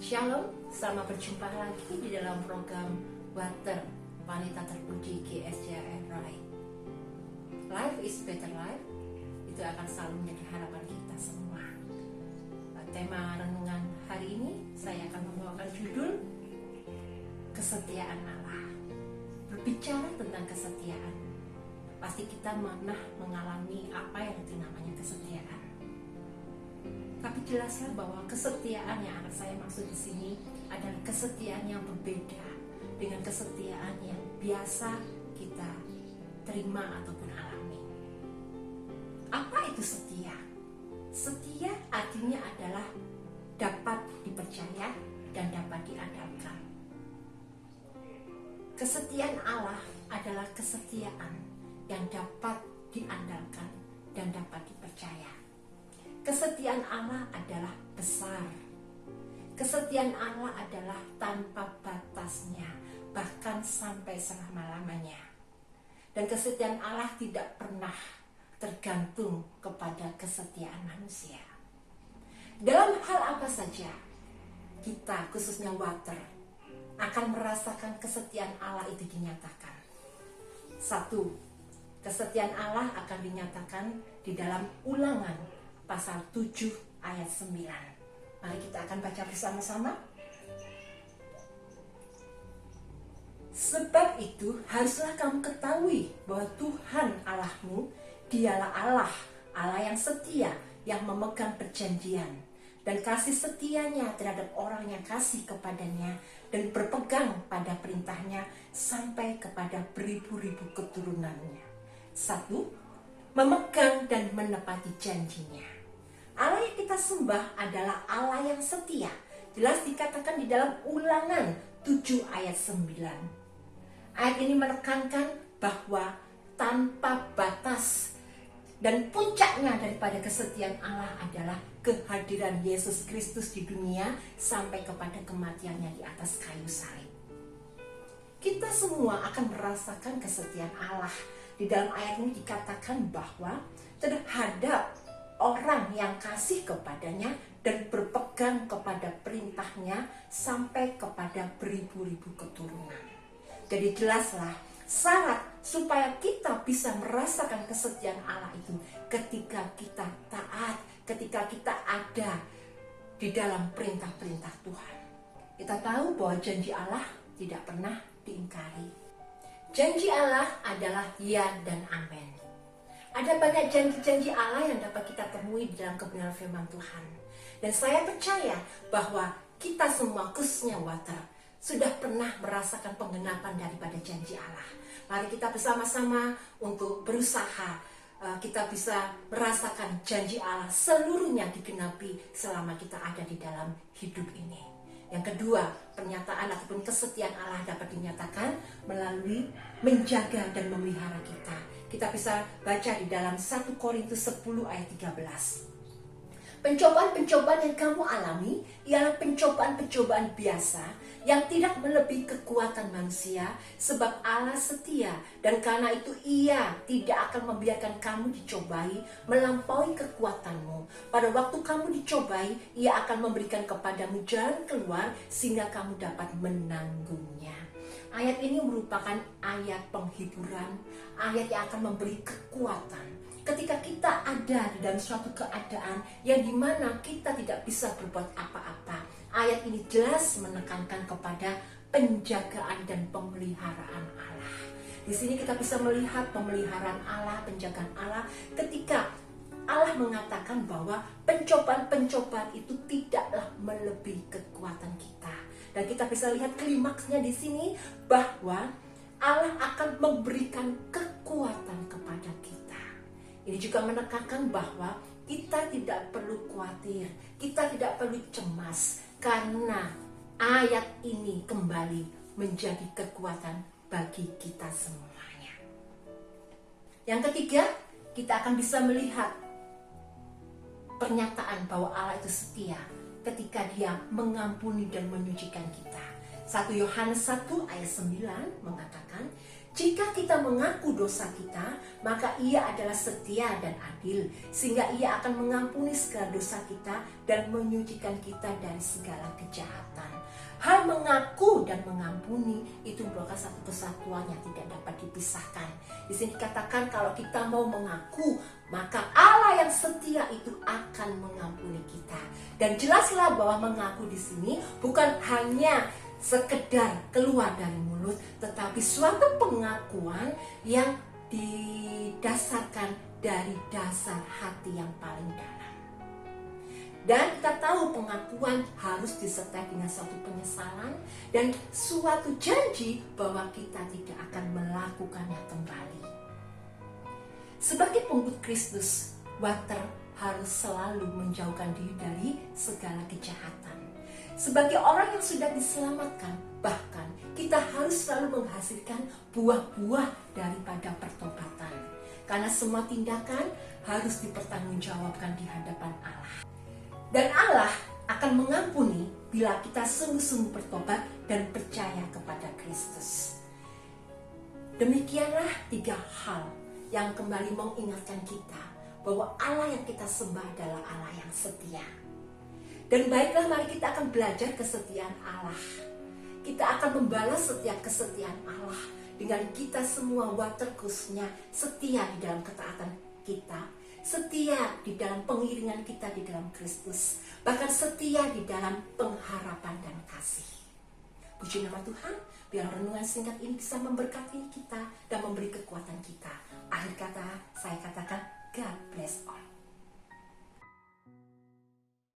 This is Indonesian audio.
Shalom, selamat berjumpa lagi di dalam program Water Wanita Terpuji GSJRI. Life is better life, itu akan selalu menjadi harapan kita semua. Tema renungan hari ini saya akan membawakan judul Kesetiaan Allah. Berbicara tentang kesetiaan, pasti kita pernah mengalami apa yang namanya kesetiaan. Tapi jelaslah bahwa kesetiaan yang akan saya maksud di sini adalah kesetiaan yang berbeda dengan kesetiaan yang biasa kita terima ataupun alami. Apa itu setia? Setia artinya adalah dapat dipercaya dan dapat diandalkan. Kesetiaan Allah adalah kesetiaan yang dapat diandalkan dan dapat dipercaya. Kesetiaan Allah adalah besar. Kesetiaan Allah adalah tanpa batasnya, bahkan sampai selama-lamanya. Dan kesetiaan Allah tidak pernah tergantung kepada kesetiaan manusia. Dalam hal apa saja, kita khususnya Water akan merasakan kesetiaan Allah itu dinyatakan. Satu, kesetiaan Allah akan dinyatakan di dalam Ulangan pasal 7 ayat 9. Mari kita akan baca bersama-sama. Sebab itu haruslah kamu ketahui bahwa Tuhan Allahmu, dialah Allah, Allah yang setia, yang memegang perjanjian dan kasih setianya terhadap orang yang kasih kepadanya dan berpegang pada perintahnya sampai kepada beribu-ribu keturunannya. Satu, memegang dan menepati janjinya. Allah yang kita sembah adalah Allah yang setia. Jelas dikatakan di dalam Ulangan 7 ayat 9. Ayat ini menekankan bahwa tanpa batas dan puncaknya daripada kesetiaan Allah adalah kehadiran Yesus Kristus di dunia sampai kepada kematiannya di atas kayu salib. Kita semua akan merasakan kesetiaan Allah. Di dalam ayat ini dikatakan bahwa terhadap orang yang kasih kepadanya dan berpegang kepada perintahnya sampai kepada beribu-ribu keturunan. Jadi jelaslah syarat supaya kita bisa merasakan kesetiaan Allah itu ketika kita taat, ketika kita ada di dalam perintah-perintah Tuhan. Kita tahu bahwa janji Allah tidak pernah diingkari. Janji Allah adalah ya dan amin. Ada banyak janji-janji Allah yang dapat kita temui di dalam kebenaran firman Tuhan. Dan saya percaya bahwa kita semua, khususnya Water, sudah pernah merasakan penggenapan daripada janji Allah. Mari kita bersama-sama untuk berusaha kita bisa merasakan janji Allah seluruhnya digenapi selama kita ada di dalam hidup ini. Yang kedua, pernyataan ataupun kesetiaan Allah dapat dinyatakan melalui menjaga dan memelihara kita. Kita bisa baca di dalam 1 Korintus 10 ayat 13. Pencobaan-pencobaan yang kamu alami ialah pencobaan-pencobaan biasa yang tidak melebihi kekuatan manusia, sebab Allah setia dan karena itu Ia tidak akan membiarkan kamu dicobai melampaui kekuatanmu. Pada waktu kamu dicobai, Ia akan memberikan kepadamu jalan keluar sehingga kamu dapat menanggungnya. Ayat ini merupakan ayat penghiburan, ayat yang akan memberi kekuatan. Ketika kita ada di dalam suatu keadaan yang dimana kita tidak bisa berbuat apa-apa, ayat ini jelas menekankan kepada penjagaan dan pemeliharaan Allah. Di sini kita bisa melihat pemeliharaan Allah, penjagaan Allah ketika Allah mengatakan bahwa pencobaan-pencobaan itu tidaklah melebihi kekuatan kita. Dan kita bisa lihat klimaksnya di sini bahwa Allah akan memberikan kekuatan kepada kita. Ini juga menekankan bahwa kita tidak perlu khawatir, kita tidak perlu cemas karena ayat ini kembali menjadi kekuatan bagi kita semuanya. Yang ketiga, kita akan bisa melihat pernyataan bahwa Allah itu setia ketika Dia mengampuni dan menyucikan kita. 1 Yohanes 1 ayat 9 mengatakan, Jika kita mengaku dosa kita, maka Ia adalah setia dan adil, sehingga Ia akan mengampuni segala dosa kita dan menyucikan kita dari segala kejahatan. Hal mengaku dan mengampuni itu merupakan satu kesatuan yang tidak dapat dipisahkan. Di sini dikatakan kalau kita mau mengaku, maka Allah yang setia itu akan mengampuni kita. Dan jelaslah bahwa mengaku di sini bukan hanya sekedar keluar dari mulut, tetapi suatu pengakuan yang didasarkan dari dasar hati yang paling dalam. Dan kita tahu pengakuan harus disertai dengan suatu penyesalan dan suatu janji bahwa kita tidak akan melakukannya kembali. Sebagai pengikut Kristus, Water harus selalu menjauhkan diri dari segala kejahatan. Sebagai orang yang sudah diselamatkan, bahkan kita harus selalu menghasilkan buah-buah daripada pertobatan. Karena semua tindakan harus dipertanggungjawabkan di hadapan Allah. Dan Allah akan mengampuni bila kita sungguh-sungguh bertobat dan percaya kepada Kristus. Demikianlah 3 hal yang kembali mengingatkan kita bahwa Allah yang kita sembah adalah Allah yang setia. Dan baiklah, mari kita akan belajar kesetiaan Allah. Kita akan membalas setiap kesetiaan Allah dengan kita semua waterkusnya setia di dalam ketaatan kita, setia di dalam pengiringan kita di dalam Kristus, bahkan setia di dalam pengharapan dan kasih. Puji nama Tuhan, biar renungan singkat ini bisa memberkati kita dan memberi kekuatan kita. Akhir kata, saya katakan God bless all.